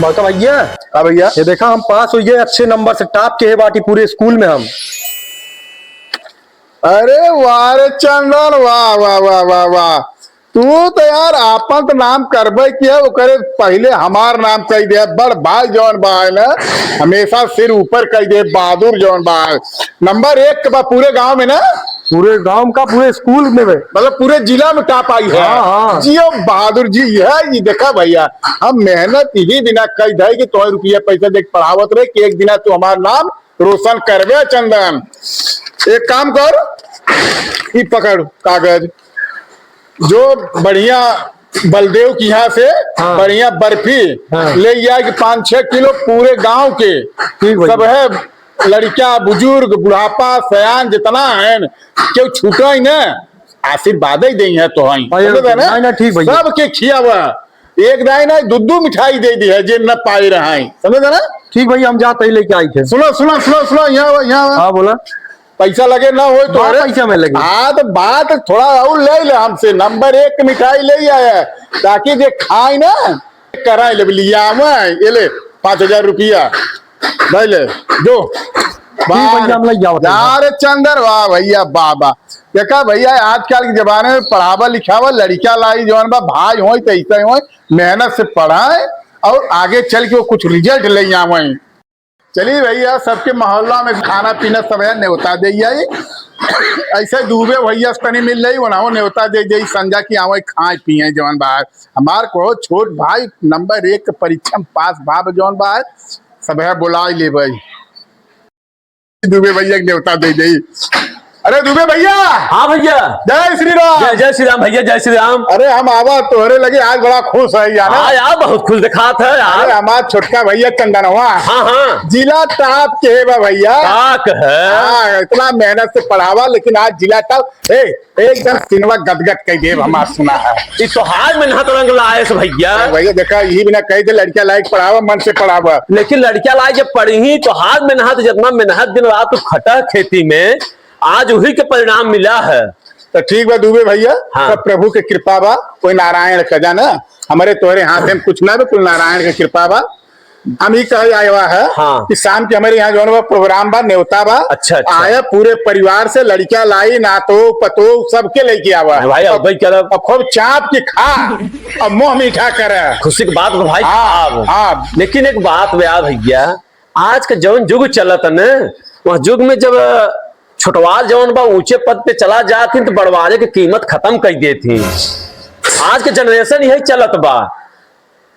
बड़का भैया। हाँ भैया। ये देखा हम पास हुए अच्छे नंबर से, टॉप के है बाटी पूरे स्कूल में हम। अरे वाह रे चंदन, वाह वाह वाह वाह वाह। तू तो यार आपन तो नाम करबे किया, वो करे पहले हमार नाम कह दे। बड़ भाई जौन बाय ना हमेशा सिर ऊपर कह दे, बहादुर जौन बाय नंबर 1 के बाद पूरे गांव में ना, पूरे गांव का पूरे स्कूल में मतलब पूरे जिला में टॉप आई है। हाँ हाँ। जियो बहादुर जी है। ये देखा भैया, हम मेहनत ही बिना कह दे कि तो रुपया पैसा देख पढ़ावत रहे कि एक दिन तू हमार नाम रोशन करवे। चंदन एक काम कर, ये पकड़ कागज, जो बढ़िया बलदेव की यहाँ से बढ़िया बर्फी ले आए कि 5-6 किलो पूरे गांव के सब है, लड़कियां बुजुर्ग बुढ़ापा सयान जितना है क्यों छूटा ही ना, आशीर्वाद ही देंगे है तो ना ठीक भैया। सब के खिया हुआ एक दाई ना दूध मिठाई दे दी है जे न पाई रहा है, समझ ना। ठीक भैया, हम जाते ही लेके आए थे। सुनो सुनो सुनो सुनो, यहाँ हाँ बोला। पैसा लगे ना हो तो पैसा में लगे। हाँ तो बात थोड़ा और ले ले हमसे, नंबर 1 मिठाई ले आया ताकि जे खाए ना करा ले लिया ये ले 5,000 रुपया ले ले दो। यार चंदर वाह भैया, बाबा देखा भैया आजकल के जमाने में पढ़ावा लिखावा लड़किया लाई जवान बा भाई हो तो ऐसा हो, मेहनत से पढ़ाए और आगे चल के वो कुछ रिजल्ट ले आवे। चलिए भैया, सबके मोहल्ला में खाना पीना सब है, न्योता दे जाई ऐसे डूबे भैया तनी मिल रही बनाओ न्योता दे जाई संजा की आवे खाए पिए जवान बाहर। हमार को छोट भाई नंबर 1 परीक्षा में पास भाव जवान बाहर सब है, बुला ले भाई दुबे भैया न्योता दे जाई। अरे दुबे भैया। हाँ भैया। जय श्री राम। जय श्री राम भैया, जय श्री राम। अरे हम आवा तोहरे लगे आज बड़ा खुश है यार। हाँ यार बहुत खुश दिखा था यार। अरे हमारा छोटका भैया चंदनवा, हाँ हाँ जिला टॉप के है भैया। है इतना मेहनत से पढ़ावा लेकिन आज जिला टॉप एकदम सिनवा गदगद कह दे हमारा सुना है। इस त्योहार में नहत रंग लाए भैया। भैया देखा यही बिना कह दे लड़किया लायक पढ़ावा मन से पढ़ावा, लेकिन लड़किया लायक जब पढ़ी ही त्योहार में नहत जितना मेहनत दिन रात तो खटा खेती में आज वही के परिणाम मिला है। तो ठीक बा दुबे भैया। हाँ। सब प्रभु के कृपा बा, कोई नारायण का जाना हमारे तोहरे हाथ में कुछ ना कुल नारायण के कृपा बा। हम ही कहे आया है हाँ। कि शाम के हमारे यहाँ जो प्रोग्राम बा न्योता बा। अच्छा। आया पूरे परिवार से लड़कियां लाई नातो पतो सबके लेके आवा भाई अब भाई क्या खूब चाप के खा और मुंह मीठा करे, खुशी की बात भाई। हाँ। लेकिन एक बात भैया, आज का जौन युग चलत न वह युग में जब छोटवाल जौन बा ऊंचे पद पे चला जाती तो बड़वाले की कीमत खत्म कर देती। आज के जनरेशन यही चलत बा,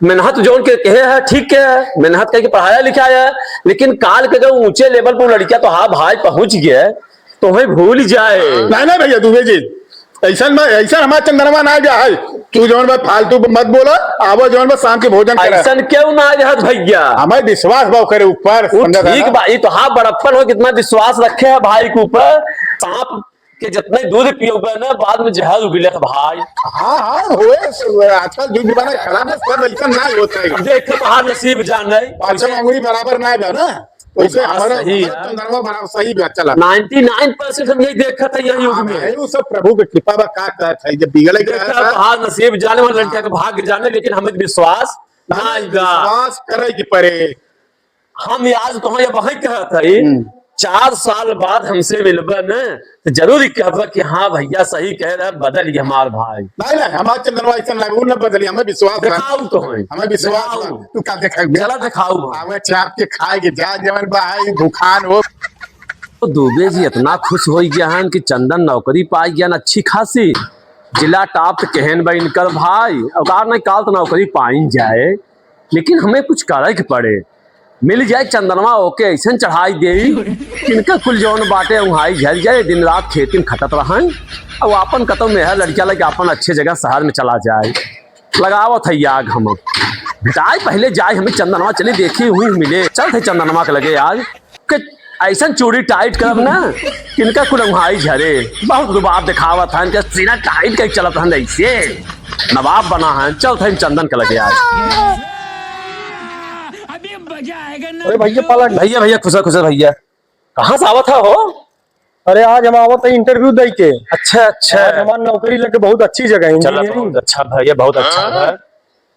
मेहनत जौन के कहे है ठीक है, मेहनत करके पढ़ाया लिखाया है, लेकिन काल के जब ऊंचे लेवल पर लड़किया तो हाँ भाई पहुंच गए तो वही भूल जाए। नहीं भैया दुबे जी, ऐसा हमारा चंद्रमा ना जा है, तू जौन बा फालतू मत बोला। आवो जौन बा शाम के भोजन करे। ऐसा क्यों ना जात भैया, हमें विश्वास भाव करे ऊपर। ठीक भाई तो हाँ बड़प्पन हो कितना विश्वास रखे है भाई के ऊपर। सांप के जितना दूध पियोगे ना बाद में जहर उगले भाई। हाँ हाँ हुए आजकल युग जमाना खराब है, सब एकदम ना होता है। देख बाहर नसीब जान अंगुली बराबर ना है ना, वैसे हमारा चंद्रमा बराबर सही चला। 99% हम यही देखा था यही युग में। वो सब प्रभु के कृपा बा का है, जब बिगड़े बाहर नसीब जाने वाला लड़किया का भाग्य जाने, लेकिन हमें विश्वास ना विश्वास करे कि परे। हम आज तो वही कहा था 4 साल बाद हमसे मिलबा न तो जरूर कहबा कि हाँ भैया सही कह रहा है, बदल गया हमार भाई। नहीं हमारा चंद्रमा ऐसा लागू न बदली, हमें विश्वास दिखाओ तो है, हमें विश्वास। तू का देखा चला दिखाओ हमें चाप के खाएगी जा जवन भाई भूखान हो। तो दुबे जी इतना खुश हो गया है कि चंदन नौकरी पाई गया अच्छी खासी, जिला टॉप कहन बा इनकर भाई। अवतार नहीं काल तो नौकरी पाई जाए, लेकिन हमें कुछ करे के पड़े, मिल जाए चंदनवा ओके ऐसा चढ़ाई दे इनका कुल जौन बाटे वहां झल जाए, दिन रात खेती में खटत रहा और अपन कतम में है लड़किया लगे अपन अच्छे जगह शहर में चला जाए। लगावत है आग हम भेटाए पहले जाए हमें चंदनवा चले देखी हुई मिले, चल थे चंदनवा के लगे आज के ऐसा चूड़ी टाइट करब ना इनका कुल वहां झरे। बहुत रुबाब दिखावत है, इनका सीना टाइट कर चलत है ऐसे नवाब बना है। चल थे चंदन के लगे आज। अरे भैया पलट भैया खुशा भैया कहाँ से आवत हो? अरे आज हम आवत है इंटरव्यू दे के। अच्छा हमारी नौकरी लगे बहुत अच्छी जगह है। चला बहुत अच्छा भैया, बहुत अच्छा है।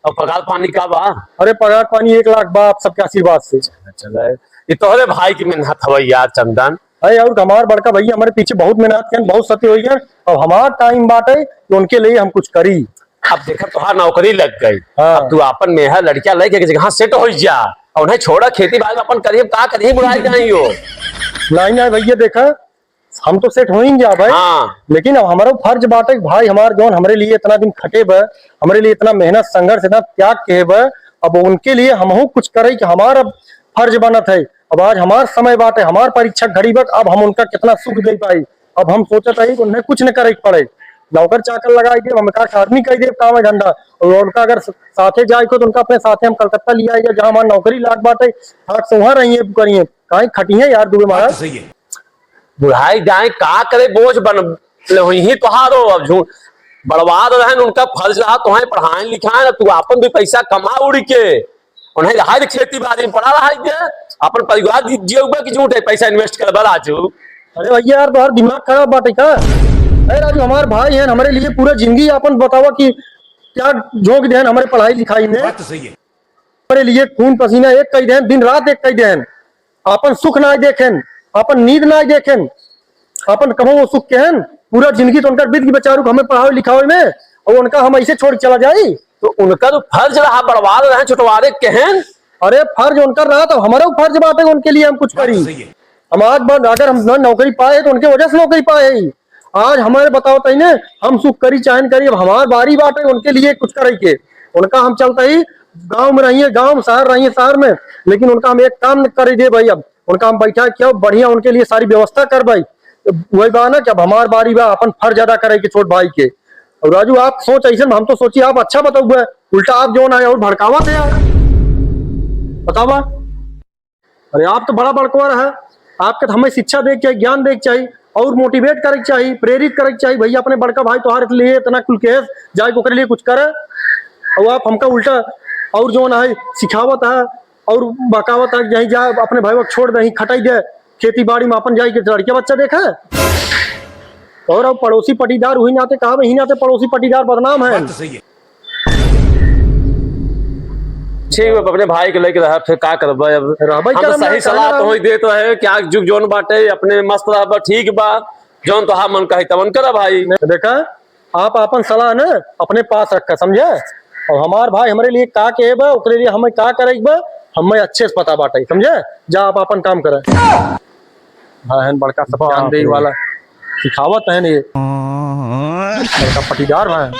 और पगार पानी का बा? अरे पगार पानी 1 लाख बा आप सबके आशीर्वाद से। चले ये तोहरे भाई की मेहनत हवई यार चंदन। अरे और हमार बड़का भैया हमारे पीछे बहुत मेहनत किया, बहुत सत्य हुई है। अब हमारा टाइम बाटे कि उनके लिए हम कुछ करी। अब देखा तुहार नौकरी लग गई, हाँ। अब तू अपन मेहर लड़कियां लेके एक जगह सेट हो जा और उन्हें छोड़ा खेती बाड़ी में अपन करिए का करिए बुढ़ाई नहीं हो। नहीं नहीं भैया देखा हम तो सेट हो ही जा भाई। हाँ। लेकिन अब हमारा फर्ज बाटे कि भाई हमार जौन हमारे लिए इतना दिन खटे बा, हमारे लिए इतना मेहनत संघर्ष इतना त्याग के बा, अब उनके लिए हमहू कुछ करे कि हमारा फर्ज बनत है। अब आज हमार समय बाटे, हमार परीक्षा घड़ी बा, अब हम उनका कितना सुख दे पाई। अब हम सोचत है कि उन्हें कुछ न करे पड़े, नौकर चाकर लगाई दे, हम का आदमी कही दे काम है धंधा। और उनका अगर साथे जाए को तो उनका अपने साथे हम कलकत्ता लिया जाए जहाँ हमारी नौकरी लाग बाटे, ठाक से वहां रहिए करिए कहीं खटिए यार दुबे महाराज। बुढ़ाई जाए का करे बोझ बन ही तुहारो अब झूठ बर्बाद रहे उनका फर्ज रहा तुम्हें पढ़ाए लिखाए तू अपन भी पैसा कमा उड़ के उन्हें रहा खेती बाड़ी में पड़ा रहा है अपन परिवार जिये कि झूठ है पैसा इन्वेस्ट कर राजू। अरे भैया यार तुम्हारा दिमाग खराब बाटे का? अरे राजू हमारे भाई हैं, हमारे लिए पूरा जिंदगी अपन बतावा कि क्या झोंक देन हमारे पढ़ाई लिखाई में। बात तो सही है। हमारे लिए खून पसीना एक कई देन, दिन रात एक कई देन, अपन सुख ना देखें, अपन नींद ना देखें, अपन कहो वो सुख कहन पूरा जिंदगी तो उनका बीत की बेचारू हमें पढ़ाओ लिखाओ में और उनका हम ऐसे छोड़ चला जाये। तो उनका तो फर्ज रहा बर्बाद रहे छुटवारे कहन। अरे फर्ज उनका रहा तो हमारा फर्ज बात है उनके लिए हम कुछ करी। हम आज बाद अगर हम नौकरी पाए तो उनके वजह से नौकरी पाए ही। आज हमारे बताओ तई ने हम सुख करी चाहन करी, अब हमारी बारी बात है उनके लिए कुछ करे के। उनका हम चलते ही गांव में रहिए गांव, शहर रहिए शहर में, लेकिन उनका हम एक काम कर दे भाई। अब उनका हम बैठा क्यों बढ़िया उनके लिए सारी व्यवस्था कर भाई। वही बात ना कि अब हमार बारी बा अपन फर्ज अदा करे के छोट भाई के। और राजू आप सोच ऐसे हम तो सोचिए आप अच्छा बताओ, उल्टा आप जो ना और भड़कावा थे यार बतावा। अरे आप तो बड़ा बड़कवा है, आपके तो हमें शिक्षा दे के चाहिए, ज्ञान दे के चाहिए और मोटिवेट करे के चाहिए, प्रेरित करे के चाहिए। भैया अपने बड़का भाई तुम्हारे लिए इतना कुल केस जाए ओकरे लिए कुछ करे और आप हमका उल्टा और जो ना है सिखावत है और बकावत है यही जा अपने भाई को छोड़ दे खटाई दे खेती बाड़ी में अपन जाए के लड़के बच्चा देखा है। और अब पड़ोसी पटीदार हुई नाते कहा ही नाते पड़ोसी पटीदार बदनाम है। ठीक अपने भाई के लेके रहा फिर का करब अब हम तो सही सलाह तो होई दे तो है क्या जुग जोन बाटे अपने मस्त रह ठीक बा जोन तो मन कही तमन कर भाई। देखा आप अपन सलाह न अपने पास रखा समझे और हमार भाई हमारे लिए का के बा ओकरे लिए हमें का करे बा हमें अच्छे से पता बाटे समझे। जा आप अपन काम करे भाई बड़का सब ध्यान दे वाला सिखावत है ये बड़का पटीदार है।